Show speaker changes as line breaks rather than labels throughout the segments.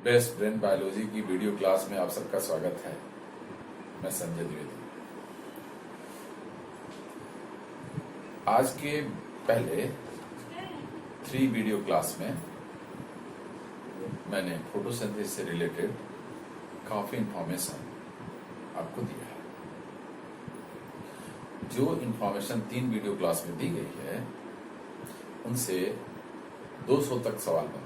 Best brain biology की video class में आप सबका स्वागत है। मैं संजय द्विवेदी। आज के पहले 3 वीडियो क्लास में मैंने फोटोसिंथेसिस से रिलेटेड काफी इंफॉर्मेशन आपको दिया है। जो इंफॉर्मेशन 3 वीडियो क्लास में दी गई है उनसे 200 तक सवाल बनते हैं।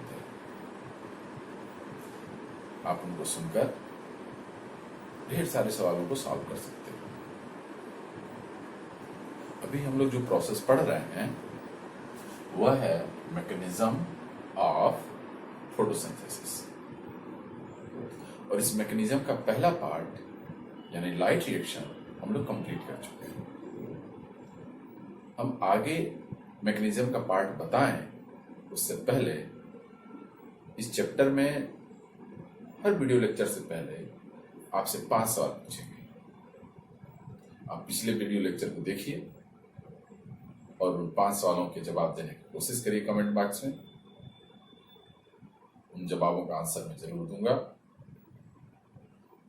आप उनको सुनकर ढेर सारे सवालों को सॉल्व कर सकते हैं। अभी हम लोग जो प्रोसेस पढ़ रहे हैं वह है मैकेनिज्म ऑफ फोटोसिंथेसिस, और इस मैकेनिज्म का पहला पार्ट यानी लाइट रिएक्शन हम लोग कंप्लीट कर चुके हैं। हम आगे मैकेनिज्म का पार्ट बताएं उससे पहले इस चैप्टर में हर वीडियो लेक्चर से पहले आपसे 5 सवाल पूछेंगे। आप पिछले वीडियो लेक्चर को देखिए और उन 5 सवालों के जवाब देने की कोशिश करिए कमेंट बॉक्स में। उन जवाबों का आंसर मैं जरूर दूंगा,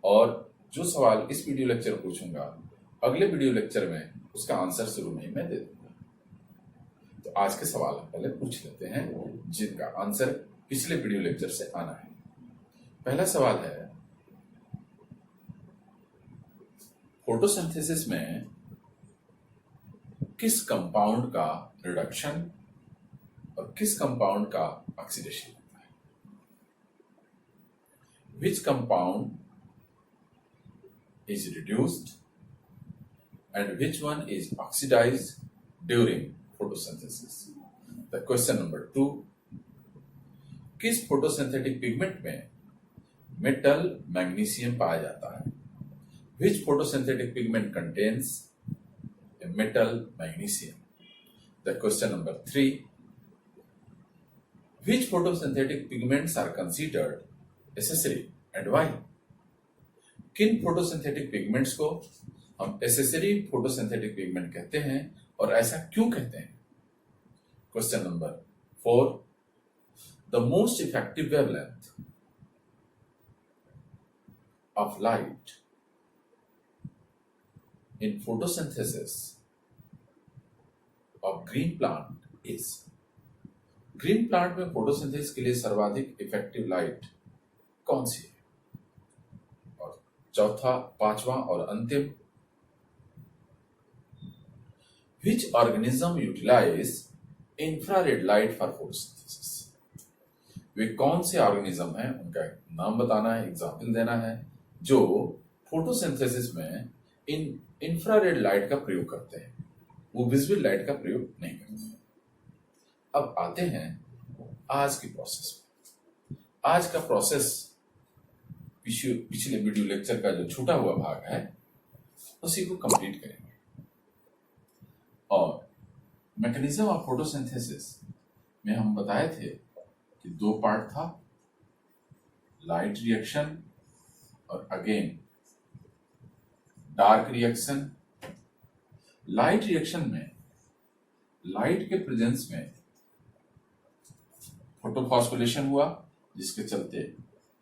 और जो सवाल इस वीडियो लेक्चर पूछूंगा अगले वीडियो लेक्चर में उसका आंसर शुरू में ही मैं दे दूंगा। तो आज के सवाल हम पहले पूछ लेते हैं जिनका आंसर पिछले वीडियो लेक्चर से आना है। पहला सवाल है, फोटोसिंथेसिस में किस कंपाउंड का रिडक्शन और किस कंपाउंड का ऑक्सीडेशन होता है? Which compound is reduced and which one is oxidized during photosynthesis? The question number 2, किस फोटोसिंथेटिक पिगमेंट में मेटल मैग्नीशियम पाया जाता है? Which photosynthetic pigment contains a metal magnesium? The question number 3, which photosynthetic pigments are considered accessory and why? किन photosynthetic pigments को हम accessory photosynthetic pigment कहते हैं और ऐसा क्यों कहते हैं? Question number 4, the most effective wavelength of light in photosynthesis of green plant is. Green plant में फोटोसिंथेसिस के लिए सर्वाधिक इफेक्टिव लाइट कौन सी है? चौथा, 5वां और अंतिम, which organism utilize infrared light for photosynthesis? वे कौन से ऑर्गेनिज्म हैं, उनका नाम बताना है, एग्जाम्पल देना है, जो फोटोसिंथेसिस में इंफ्रारेड लाइट का प्रयोग करते हैं, वो विजिबल लाइट का प्रयोग नहीं करते। अब आते हैं आज की प्रोसेस में। आज का प्रोसेस पिछले वीडियो लेक्चर का जो छूटा हुआ भाग है उसी को कंप्लीट करेंगे। और मैकेनिज्म ऑफ फोटोसिंथेसिस में हम बताए थे कि 2 पार्ट था, लाइट रिएक्शन और again dark reaction. Light reaction में लाइट के प्रेजेंस में फोटोफॉस्फोरिलेशन हुआ जिसके चलते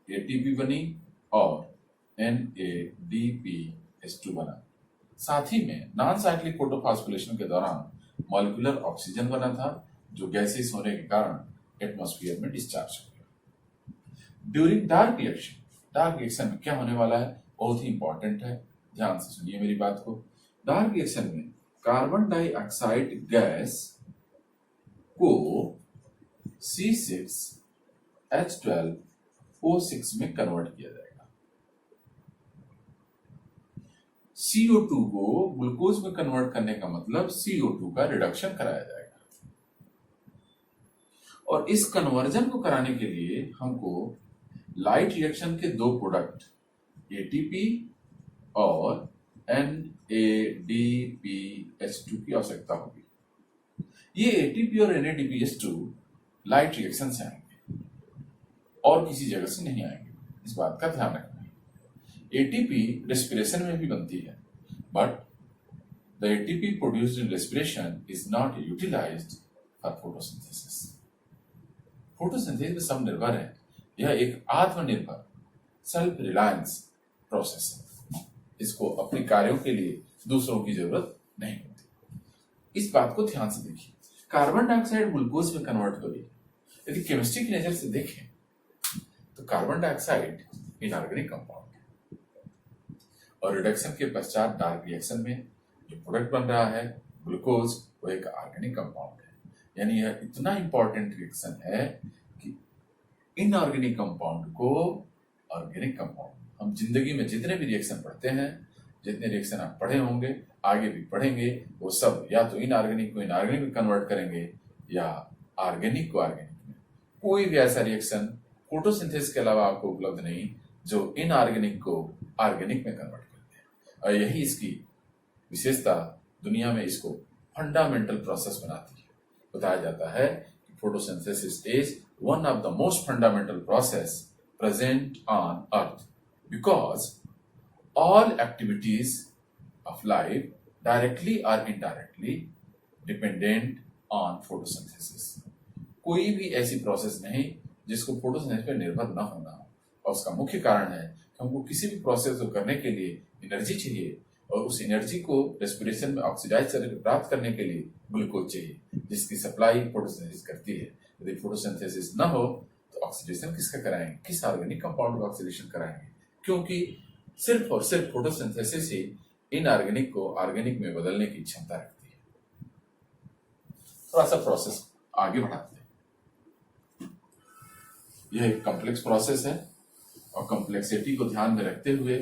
एटीपी बनी और NADPH2 बना। साथ ही में नॉन साइक्लिक फोटोफॉस्फोरिलेशन के दौरान मॉलिक्यूलर ऑक्सीजन बना था जो गैसेस होने के कारण एटमॉस्फेयर में डिस्चार्ज हो गया। ड्यूरिंग डार्क रिएक्शन में क्या होने वाला है बहुत ही इंपॉर्टेंट है, ध्यान से सुनिए मेरी बात को। डार्क रिएक्शन में कार्बन डाइऑक्साइड गैस को C6H12O6 में कन्वर्ट किया जाएगा। CO2 को ग्लूकोज में कन्वर्ट करने का मतलब CO2 का रिडक्शन कराया जाएगा, और इस कन्वर्जन को कराने के लिए हमको लाइट रिएक्शन के 2 प्रोडक्ट ATP और NADPH2 की आवश्यकता होगी। ये ATP और NADPH2 लाइट रिएक्शन से आएंगे और किसी जगह से नहीं आएंगे, इस बात का ध्यान रखना है। एटीपी रेस्पिरेशन में भी बनती है, but the ATP produced in respiration is not utilised for photosynthesis. Photosynthesis पे सब निर्भर है यह एक आत्मनिर्भर सेल्फ रिलायंस प्रोसेस है। इसको अपने कार्यों के लिए दूसरों की जरूरत नहीं होती। इस बात को ध्यान से देखिए, कार्बन डाइऑक्साइड ग्लूकोज में कन्वर्ट हो रही है। यदि केमिस्ट्री की नजर से देखें तो कार्बन डाइऑक्साइड इनऑर्गेनिक कंपाउंड है और रिडक्शन के पश्चात डार्क रिएक्शन में जो प्रोडक्ट बन रहा है ग्लूकोज, वो एक ऑर्गेनिक कंपाउंड है। यानी यह इतना इंपॉर्टेंट रिएक्शन है कि इनऑर्गेनिक कंपाउंड को ऑर्गेनिक कंपाउंड, हम जिंदगी में जितने भी रिएक्शन पढ़ते हैं, जितने रिएक्शन आप पढ़े होंगे, आगे भी पढ़ेंगे, वो सब या तो इनऑर्गेनिक को इनऑर्गेनिक में कन्वर्ट करेंगे या ऑर्गेनिक को ऑर्गेनिक में। कोई भी ऐसा रिएक्शन फोटोसिंथेसिस के अलावा आपको उपलब्ध नहीं जो इनऑर्गेनिक को ऑर्गेनिक में कन्वर्ट करते हैं। और यही इसकी विशेषता, दुनिया में इसको फंडामेंटल प्रोसेस बनाती है। बताया जाता है कि photosynthesis is one of the most fundamental process present on earth because all activities of life directly or indirectly dependent on photosynthesis। कोई भी ऐसी प्रोसेस नहीं जिसको फोटोसिंथेसिस पर निर्भर न होना हो, और उसका मुख्य कारण है कि हमको किसी भी प्रोसेस को करने के लिए एनर्जी चाहिए और उस एनर्जी को रेस्पिरेशन में ऑक्सीडाइज करके प्राप्त करने के लिए ग्लूकोज चाहिए, जिसकी सप्लाई फोटोसिंथेसिस करती है। यदि फोटोसिंथेसिस न हो तो ऑक्सीडेशन किसका कराएंगे, किस ऑर्गेनिक कंपाउंड का ऑक्सीडेशन कराएंगे? क्योंकि सिर्फ और सिर्फ फोटोसिंथेसिस ही इनऑर्गेनिक को ऑर्गेनिक में बदलने की क्षमता रखती है। थोड़ा सा प्रोसेस आगे बढ़ाते हैं। यह एक कॉम्प्लेक्स प्रोसेस है और कॉम्प्लेक्सिटी को ध्यान में रखते हुए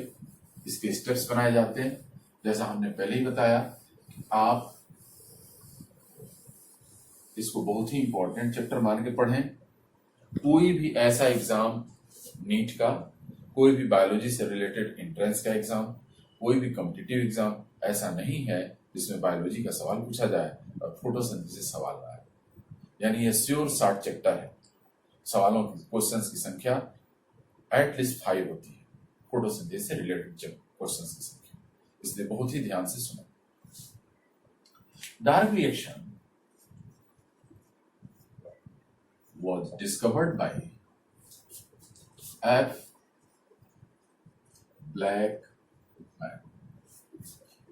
इसके स्टेप्स बनाए जाते हैं। जैसा हमने पहले ही बताया कि आप इसको बहुत ही इंपॉर्टेंट चैप्टर मान के पढ़ें। कोई भी ऐसा एग्जाम, नीट का, कोई भी बायोलॉजी से रिलेटेड एंट्रेंस का एग्जाम, कोई भी कॉम्पिटिटिव एग्जाम ऐसा नहीं है जिसमें बायोलॉजी का सवाल पूछा जाए और फोटोसिंथेसिस सवाल आए। यानी यह श्योर शॉर्ट चैप्टर है। सवालों की, क्वेश्चंस की संख्या एटलीस्ट 5 होती है फोटोसिंथेसिस से रिलेटेड क्वेश्चंस की संख्या, इसलिए बहुत ही ध्यान से सुनो। Dark reaction was discovered by F. Blackman.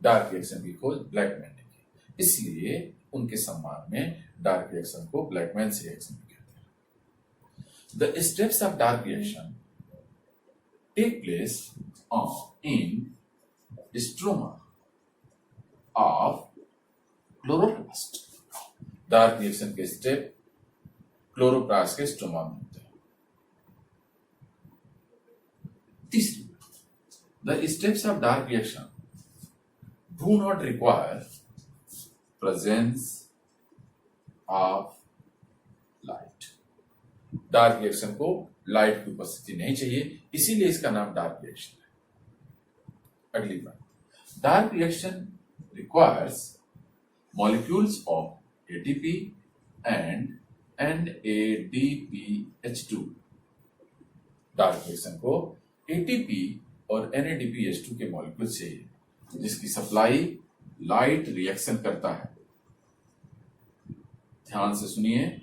Dark reaction की खोज ब्लैकमैन ने की, इसलिए उनके सम्मान में डार्क रिएक्शन को ब्लैकमैन रिएक्शन भी कहते हैं। The steps of dark reaction take place in stroma of chloroplast। Dark reaction के स्टेप क्लोरोप्लास्ट के स्ट्रोमा में होते हैं। तीसरी, the steps of dark reaction do not require presence of light। Dark reaction को लाइट की उपस्थिति नहीं चाहिए, इसीलिए इसका नाम डार्क रिएक्शन है। अगली बात, dark reaction requires molecules of ATP and NADPH2। Dark reaction को ATP और NADPH2 के मॉलिक्यूल चाहिए, जिसकी सप्लाई लाइट रिएक्शन करता है। ध्यान से सुनिए,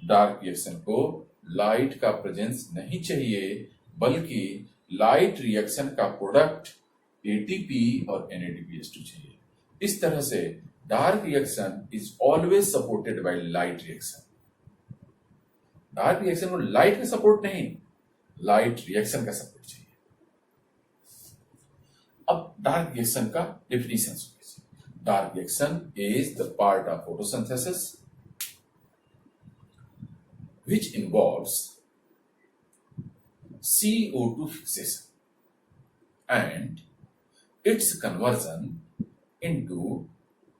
डार्क रिएक्शन को लाइट का प्रेजेंस नहीं चाहिए, बल्कि लाइट रिएक्शन का प्रोडक्ट ATP और NADPH2 चाहिए। इस तरह से dark reaction is always supported by light reaction. Dark reaction को लाइट का सपोर्ट नहीं, लाइट रिएक्शन का सपोर्ट चाहिए। अब डार्क रिएक्शन का डेफिनेशन सुनिए। Dark reaction is the part of photosynthesis which involves CO2 fixation and its conversion into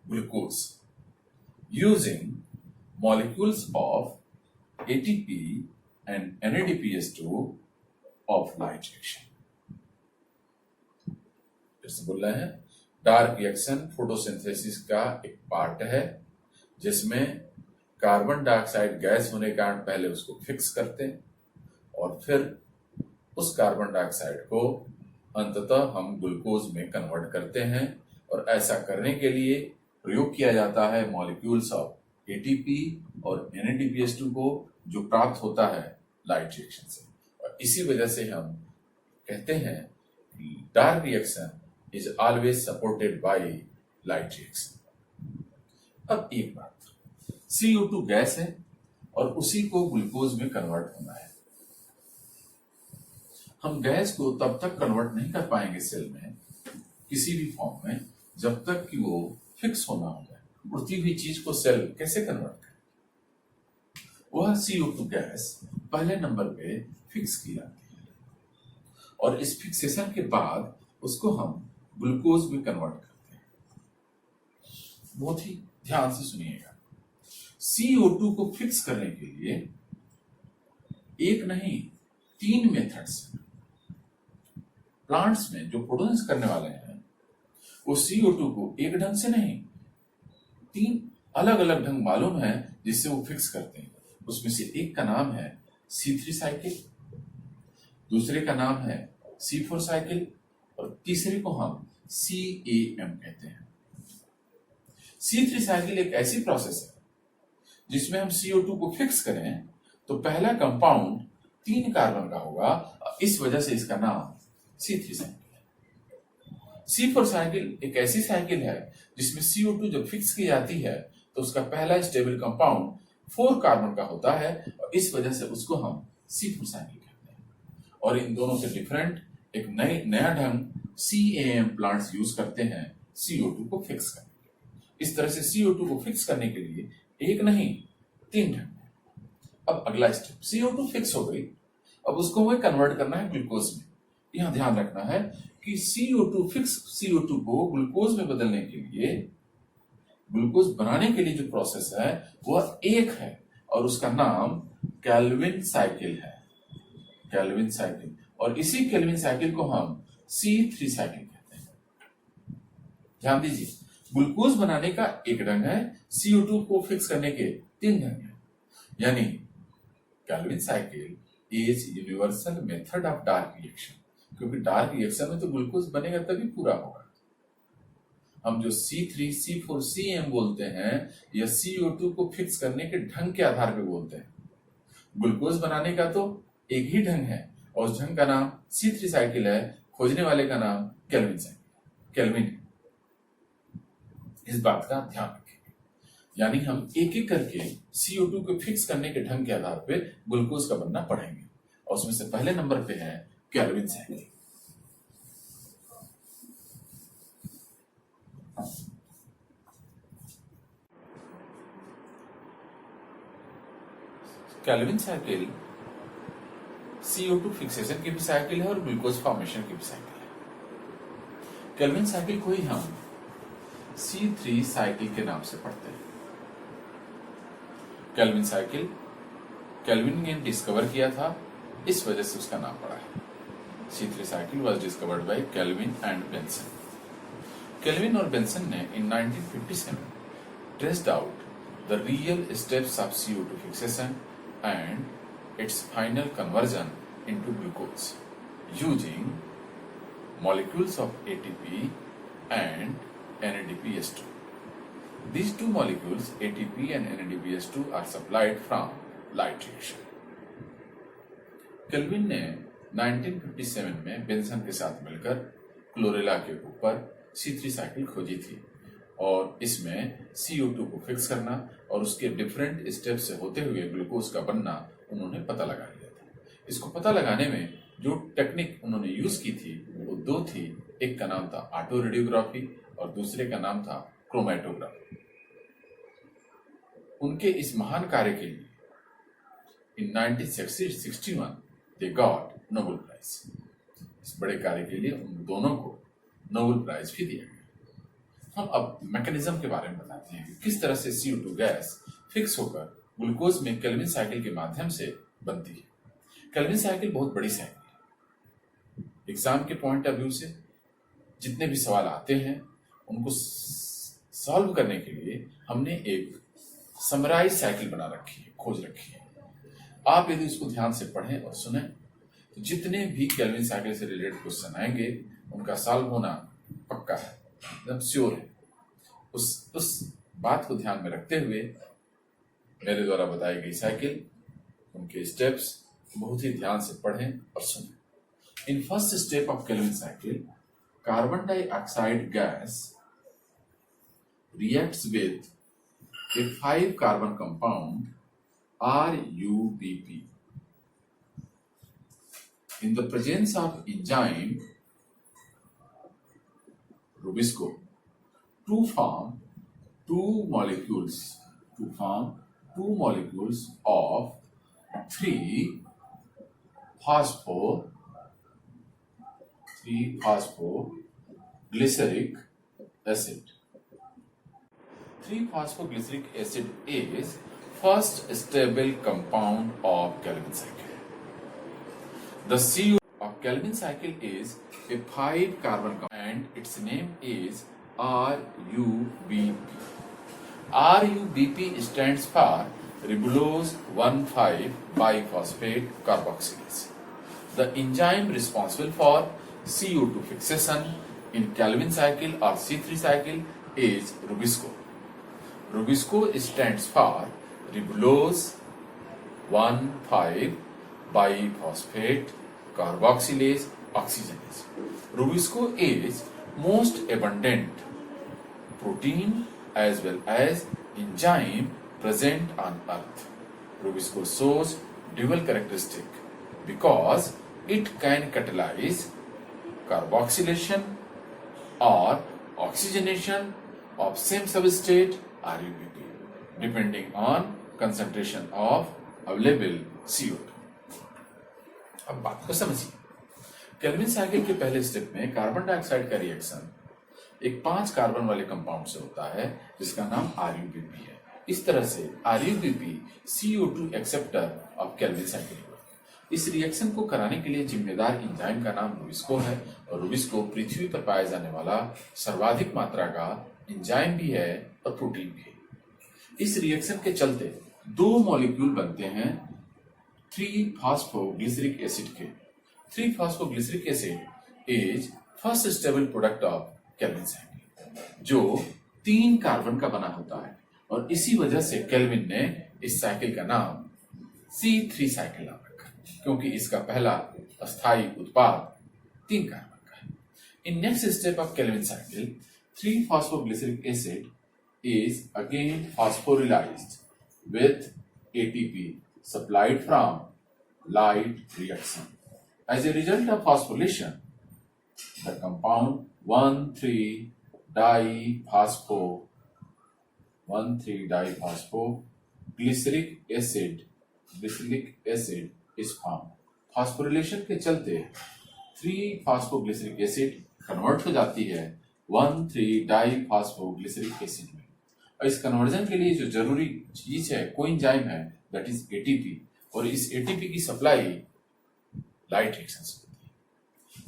glucose using molecules of ATP and NADPH2 of light reaction। फिर से बोल रहे हैं, डार्क रिएक्शन फोटोसिंथेसिस का एक part है जिसमें कार्बन डाइऑक्साइड गैस होने के कारण पहले उसको फिक्स करते हैं और फिर उस कार्बन डाइऑक्साइड को अंततः हम ग्लूकोज में कन्वर्ट करते हैं। और ऐसा करने के लिए प्रयोग किया जाता है मॉलिक्यूल्स ऑफ एटीपी और NADPH2 को, जो प्राप्त होता है लाइट रिएक्शन से। और और इसी वजह से हम कहते हैं dark reaction is always supported by light reaction. अब एक बात, CO2 गैस है और उसी को ग्लूकोज में कन्वर्ट होना है। हम गैस को तब तक कन्वर्ट नहीं कर पाएंगे सेल में किसी भी फॉर्म में जब तक कि वो फिक्स होना होगा। उड़ती हुई चीज को सेल कैसे कन्वर्ट करे? वह CO2 गैस पहले नंबर पे फिक्स की जाती है और इस फिक्सेशन के बाद उसको हम ग्लूकोज में कन्वर्ट करते हैं। बहुत ही ध्यान से सुनिएगा, CO2 को फिक्स करने के लिए एक नहीं 3 मेथड्स प्लांट्स में जो प्रोड्यूस करने वाले हैं वो CO2 को एक ढंग से नहीं 3 अलग अलग ढंग मालूम है जिससे वो फिक्स करते हैं। उसमें से एक का नाम है C3 साइकिल, दूसरे का नाम है C4 साइकिल और तीसरे को हम CAM कहते हैं। C3 साइकिल एक ऐसी प्रोसेस है जिसमें हम CO2 को फिक्स करें तो पहला कंपाउंड 3 कार्बन का होगा, इस वजह से इसका नाम C3 साइकिल है। C4 साइकिल एक ऐसी साइकिल है जिसमें CO2 जब फिक्स की जाती है तो उसका पहला स्टेबल कंपाउंड 4 कार्बन का होता है और इस वजह से उसको हम C4 साइकिल कहते हैं। और इन दोनों से डिफरेंट एक नया ढंग CAM प्लांट्स यूज करते हैं CO2 को फिक्स करने के लिए। इस तरह से CO2 को फिक्स करने के लिए एक नहीं 3 ढंग है। अब अगला स्टेप, CO2 फिक्स हो गई, अब उसको हमें कन्वर्ट करना है ग्लूकोज में। यहां ध्यान रखना है कि CO2 फिक्स CO2 को ग्लूकोज में बदलने के लिए, ग्लूकोज बनाने के लिए जो प्रोसेस है वह एक है और उसका नाम केल्विन साइकिल है। केल्विन साइकिल, और इसी केल्विन साइकिल को हम C3 साइकिल कहते हैं। ध्यान दीजिए, ग्लूकोज बनाने का एक ढंग है, CO2 को फिक्स करने के 3 ढंग है। यानी Calvin cycle is universal method of dark reaction, क्योंकि डार्क रिएक्शन में तो ग्लूकोज बनेगा तभी पूरा होगा। हम जो C3, C4, CM बोलते हैं यह CO2 को फिक्स करने के ढंग के आधार पर बोलते हैं। ग्लूकोज बनाने का तो एक ही ढंग है और उस ढंग का नाम C3 साइकिल है, खोजने वाले का नाम केल्विन साइकिल, केल्विन। इस बात का ध्यान रखें। यानी हम एक एक करके CO2 को फिक्स करने के ढंग के आधार पे ग्लूकोज का बनना पढ़ेंगे और उसमें से पहले नंबर पे है Calvin cycle. Calvin cycle CO2 fixation की भी साइकिल है और ग्लूकोज फॉर्मेशन की भी साइकिल है। केल्विन साइकिल को ही हम C3 साइकिल के नाम से पढ़ते हैं। केल्विन साइकिल केल्विन ने डिस्कवर किया था, इस वजह से उसका नाम पड़ा है। C3 cycle was discovered by kelvin and Benson. Kelvin और बेंसन ने इन 1957 traced out the real steps of CO2 fixation and its final conversion into glucose using molecules of ATP and NADPH2. These two molecules, ATP and NADPH2, are supplied from light reaction. Kelvin ने 1957 में Benson के साथ मिलकर chlorella के ऊपर C3 cycle खोजी थी और इसमें CO2 को फिक्स करना और उसके डिफरेंट स्टेप से होते हुए ग्लूकोज का बनना उन्होंने पता लगा लिया था। इसको पता लगाने में जो टेक्निक उन्होंने यूज की थी वो 2 थी। एक का नाम था ऑटो रेडियोग्राफी और दूसरे का नाम था क्रोमेटोग्राफी। उनके इस महान कार्य के लिए इन 1961 दे गॉट नोबेल प्राइज। इस बड़े कार्य के लिए उन दोनों को नोबेल प्राइज भी दिया गया। हम अब मैकेनिज्म के बारे में बताते हैं कि किस तरह से CO2 गैस फिक्स होकर ग्लूकोज में केल्विन साइकिल के माध्यम से बनती है। केल्विन साइकिल बहुत बड़ी साइकिल है। एग्जाम के पॉइंट ऑफ व्यू से जितने भी सवाल आते हैं उनको सॉल्व करने के लिए हमने एक समराइज साइकिल बना रखी है, खोज रखी है। आप यदि उसको ध्यान से पढ़ें और सुने तो जितने भी केल्विन साइकिल से रिलेटेड क्वेश्चन आएंगे उनका सॉल्व होना पक्का है, एकदम श्योर है। उस बात को ध्यान में रखते हुए मेरे द्वारा बताई गई साइकिल, उनके स्टेप्स बहुत ही ध्यान से पढ़ें और सुनें। In first step of Calvin cycle, carbon dioxide gas reacts with a 5 carbon compound RUBP in the presence of enzyme Rubisco to form two molecules of 3-phosphoglyceric acid. 3-phosphoglyceric acid is first stable compound of Calvin cycle. The CO of Calvin cycle is a 5 carbon compound and its name is RUBP. RUBP stands for ribulose 1,5-biphosphate carboxylase. The enzyme responsible for CO2 fixation in Calvin cycle or C3 cycle is Rubisco. Rubisco stands for ribulose 1,5-biphosphate carboxylase oxygenase. Rubisco is most abundant protein as well as enzyme present on earth. Rubisco shows dual characteristic because it can catalyze carboxylation or oxygenation of same substrate RUBP depending on concentration of available CO2. अब बात को समझिए। Calvin cycle के पहले step में carbon dioxide का reaction एक 5 carbon वाले कंपाउंड से होता है जिसका नाम RUBP है। इस तरह से RUBP CO2 acceptor of Calvin cycle हुआ। इस रिएक्शन को कराने के लिए जिम्मेदार एंजाइम का नाम रुबिस्को है और रुबिस्को पृथ्वी पर पाया जाने वाला सर्वाधिक मात्रा का एंजाइम भी है और प्रोटीन भी है। इस रिएक्शन के चलते दो मॉलिक्यूल बनते हैं 3-phosphoglyceric एसिड के। 3-phosphoglyceric acid is first stable product of Calvin cycle जो 3 कार्बन का बना होता है और इसी वजह से केल्विन ने इस साइकिल का नाम C3 साइकिल नाम रखा क्योंकि इसका पहला अस्थायी उत्पाद 3 कार्बन का है। In next step of Calvin cycle 3-phosphoglyceric acid is again phosphorylized with ATP supplied from light reaction. As a result of phosphorylation, the compound 1,3-diphosphoglyceric acid is formed. Phosphorylation के चलते 3-phosphoglyceric acid कन्वर्ट हो जाती है 1,3-diphosphoglyceric acid में। और इस conversion के लिए जो जरूरी चीज है कोएंजाइम है दैट इज ATP और इस ATP की सप्लाई लाइट रिएक्शन से होती है।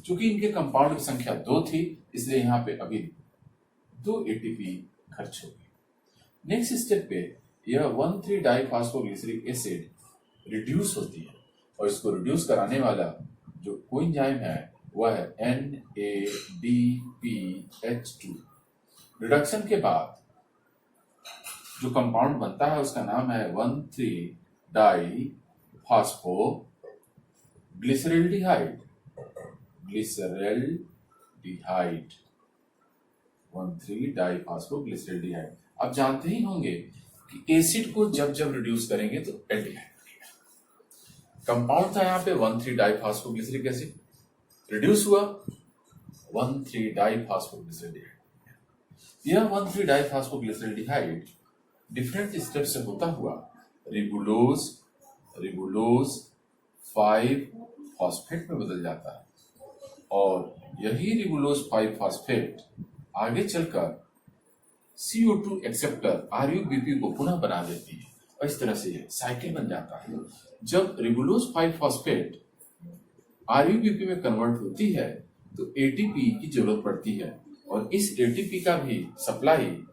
चूंकि इनके कंपाउंड की संख्या 2 थी इसलिए यहाँ पे अभी 2 ATP खर्च हो गई। नेक्स्ट स्टेप पे यह 1,3-diphosphoglyceric एसिड रिड्यूस होती है और इसको रिड्यूस कराने वाला जो कोएंजाइम है वह है NADPH2। रिडक्शन के बाद जो कंपाउंड बनता है उसका नाम है 1,3-diphosphoglyceraldehyde। 1,3-diphosphoglyceraldehyde। आप जानते ही होंगे कि एसिड को जब जब रिड्यूस करेंगे तो एल्डिहाइड बनेगा। कंपाउंड था यहाँ पे 1,3-diphosphoglyceric एसिड, रिड्यूस हुआ 1,3-diphosphoglyceraldehyde। यह 1,3-diphosphoglyceraldehyde डिफरेंट स्टेप से होता हुआ रिबुलोज 5-फॉस्फेट में बदल जाता है और यही रिबुलोज 5-फॉस्फेट आगे चलकर CO2 एक्सेप्टर RUBP को पुनः बना देती है और इस तरह से साइकिल बन जाता है। जब रिबुलोज 5-फॉस्फेट RUBP में कन्वर्ट होती है तो ATP की जरूरत पड़ती है और इस ATP का भी सप्लाई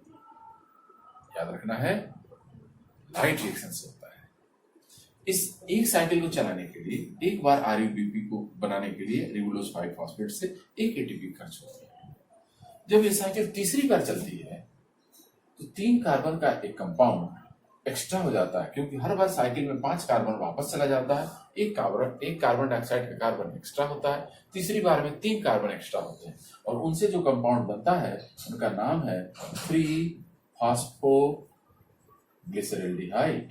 याद रखना है लाइट रिएक्शन से होता है। इस एक साइकिल को चलाने के लिए एक बार RUBP को बनाने के लिए रिबुलोज 5-फॉस्फेट से एक ATP खर्च होती है। जब ये साइकिल तीसरी बार चलती है तो 3 कार्बन का एक कंपाउंड एक्स्ट्रा हो जाता है, क्योंकि हर बार साइकिल में 5 कार्बन वापस चला जाता है, एक कार्बन डाइऑक्साइड का कार्बन एक्स्ट्रा होता है, तीसरी बार में 3 कार्बन एक्स्ट्रा होते हैं और उनसे जो कंपाउंड बनता है उनका नाम है 3-फॉस्फोग्लिसरल्डिहाइड।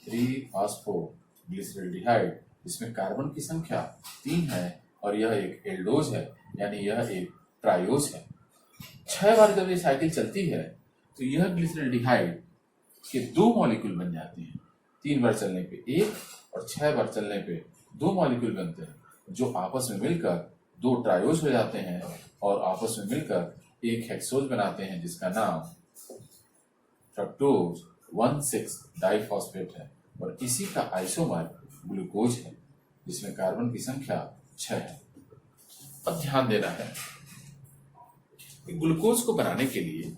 3-फॉस्फोग्लिसरल्डिहाइड, इसमें कार्बन की संख्या 3 है और यह एक एल्डोज है, यानी यह एक ट्रायोज है। 6 बार जब ये साइकिल चलती है तो यह ग्लिसरल्डिहाइड के 2 मॉलिक्यूल बन जाते हैं। 3 बार चलने पे 1 और 6 बार चलने पे 2 मॉलिक्यूल बनते हैं, जो आपस में मिलकर 2 ट्रायोज हो जाते हैं और आपस में मिलकर एक हेक्सोज बनाते हैं, जिसका नाम फ्रक्टोज 1,6 डाइफॉस्फेट है और इसी का आइसोमर ग्लूकोज है, जिसमें कार्बन की संख्या 6 है। अब ध्यान देना है कि ग्लूकोज को बनाने के लिए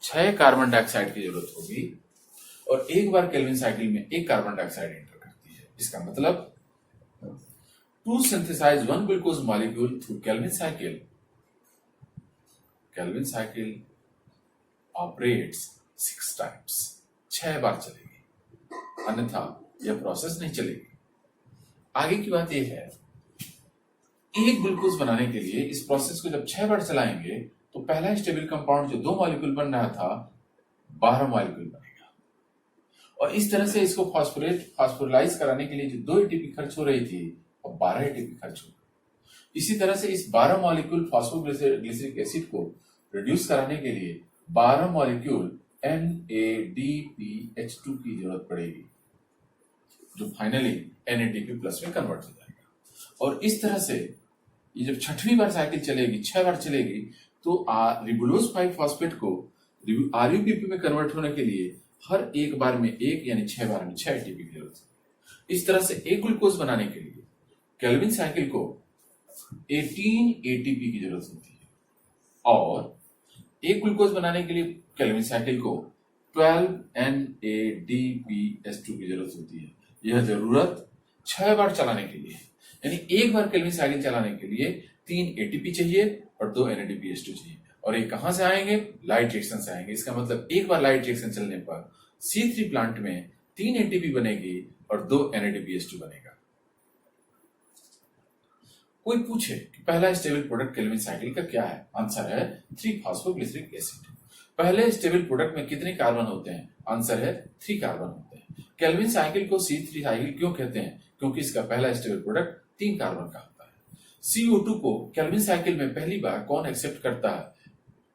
6 कार्बन डाइऑक्साइड की जरूरत होगी और एक बार केल्विन साइकिल में 1 कार्बन डाइऑक्साइड एंटर करती है। इसका मतलब to synthesise 1 glucose molecule through Calvin cycle operates 6 times. 6 बार चलेगी, अन्यथा यह प्रोसेस नहीं चलेगी। आगे की बात यह है, एक ग्लूकोज बनाने के लिए इस प्रोसेस को जब 6 बार चलाएंगे तो पहला स्टेबल कंपाउंड जो 2 मॉलिक्यूल बन रहा था 12 मॉलिक्यूल बनेगा और इस तरह से इसको फॉस्फोराइज कराने के लिए जो 2 एटीपी खर्च हो रही थी और 12 एटीपी खर्च हो। इसी तरह से इस 12 मॉलिक्यूल फॉस्फोग्लिसरिक एसिड को रिड्यूस कराने के लिए 12 मॉलिक्यूल NADPH2 की जरूरत पड़ेगी, जो फाइनली NADP+ में कन्वर्ट हो जाएगा। और इस तरह से ये जब 6वीं बार साइकिल चलेगी, 6 बार चलेगी, तो रिबुलोज 5-फॉस्फेट को RUPP में कन्वर्ट होने के लिए हर एक बार में 1 यानी 6 बार में 6 एटीपी की जरूरत है। इस तरह से एक ग्लूकोज बनाने के लिए केल्विन साइकिल को 18 एटीपी की जरूरत होती है और एक ग्लूकोज बनाने के लिए केल्विन साइकिल को 12 NADPH2 की जरूरत होती है। यह जरूरत 6 बार चलाने के लिए, यानी एक बार केल्विन साइकिल चलाने के लिए 3 एटीपी चाहिए और 2 NADPH2 चाहिए। और ये कहां से आएंगे? लाइट रिएक्शन से आएंगे। इसका मतलब एक बार लाइट रिएक्शन चलने पर C3 प्लांट में 3 एटीपी बनेगी और 2 NADPH2 बनेगा। कोई पूछे कि पहला स्टेबल प्रोडक्ट केल्विन साइकिल का क्या है? आंसर है 3-फॉस्फोग्लिसरिक एसिड। पहले स्टेबल प्रोडक्ट में कितने कार्बन होते हैं? आंसर है 3 कार्बन होते हैं। केल्विन साइकिल को C3 साइकिल क्यों कहते हैं? क्योंकि इसका पहला स्टेबल प्रोडक्ट 3 कार्बन का होता है। CO2 को केल्विन साइकिल में पहली बार कौन एक्सेप्ट करता है?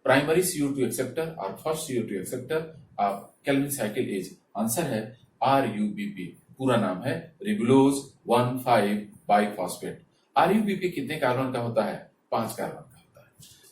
प्राइमरी CO2 एक्सेप्टर और first CO2 acceptor of Calvin cycle is, answer है RUBP। पूरा नाम है रिबुलोज 1,5-बाइफॉस्फेट। RUBP कितने कार्बन का होता है? 5 कार्बन का होता है।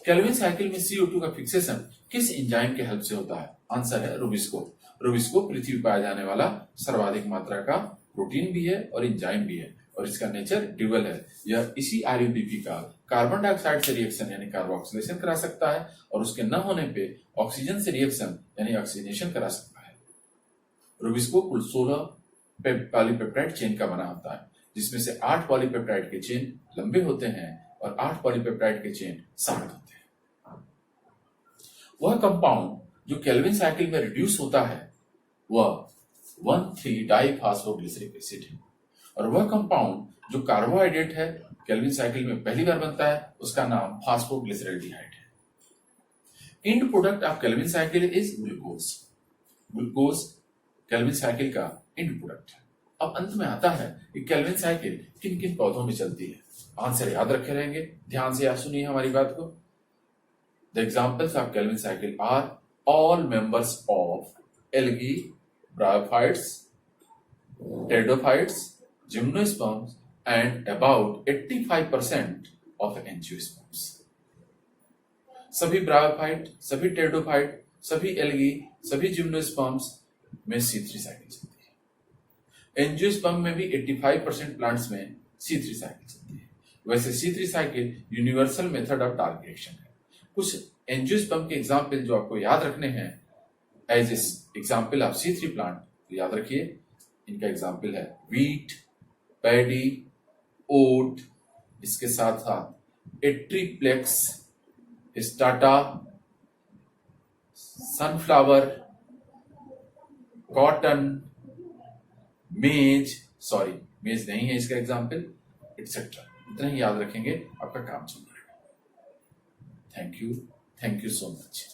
केल्विन साइकिल में CO2 का फिक्सेशन किस एंजाइम के हेल्प से होता है? आंसर है रुबिस्को। रुबिस्को पृथ्वी पर पाया जाने वाला सर्वाधिक मात्रा का प्रोटीन भी है और एंजाइम भी है और इसका नेचर ड्यूअल है। यह इसी RUBP का कार्बन डाइऑक्साइड से रिएक्शन यानी कार्बोक्सिलेशन करा सकता है और उसके न होने पे ऑक्सीजन से रिएक्शन यानी ऑक्सीजनेशन करा सकता है। रुबिस्को कुल 16 पॉलीपेप्टाइड चेन का बना होता है, जिसमें से 8 पॉलीपेप्टाइड के चेन लंबे होते हैं और 8 पॉलीपेप्टाइड के चेन शार्ट होते हैं। वह कंपाउंड जो केल्विन साइकिल में रिड्यूस होता है वह 1,3-डाइफॉस्फोग्लिसरिक एसिड है और वह कंपाउंड जो कार्बोहाइड्रेट है केल्विन साइकिल में पहली बार बनता है उसका नाम फॉस्फोग्लिसरल्डिहाइड है। And product of Calvin cycle is glucose. Glucose Calvin cycle का एंड प्रोडक्ट है। अब अंत में आता है कि केल्विन साइकिल किन किन पौधों में चलती है। आंसर याद रखे रहेंगे, ध्यान से सुनिए हमारी बात को। The examples of Calvin cycle are all members of algae, bryophytes, pteridophytes, gymnosperms and about 85% of angiosperms। सभी ब्रायोफाइट, सभी टेरिडोफाइट, सभी एल्गी, सभी जिम्नोस्पर्म्स में C3 साइकिल चलती है। एंजियोस्पर्म में भी 85% प्लांट्स में C3 साइकिल चलती है। वैसे C3 cycle universal method of target reaction है। कुछ एंजियोस्पर्म के एग्जाम्पल जो आपको याद रखने हैं as example of C3 plant, तो याद रखिए इनका एग्जाम्पल है व्हीट, पैडी, ओट, इसके साथ साथ एट्रीप्लेक्स, हिस्टाटा, सनफ्लावर, कॉटन, मेज, सॉरी मेज नहीं है इसका एग्जाम्पल, एक्सेट्रा। इतना ही याद रखेंगे, आपका काम चल जाएगा। Thank you so much.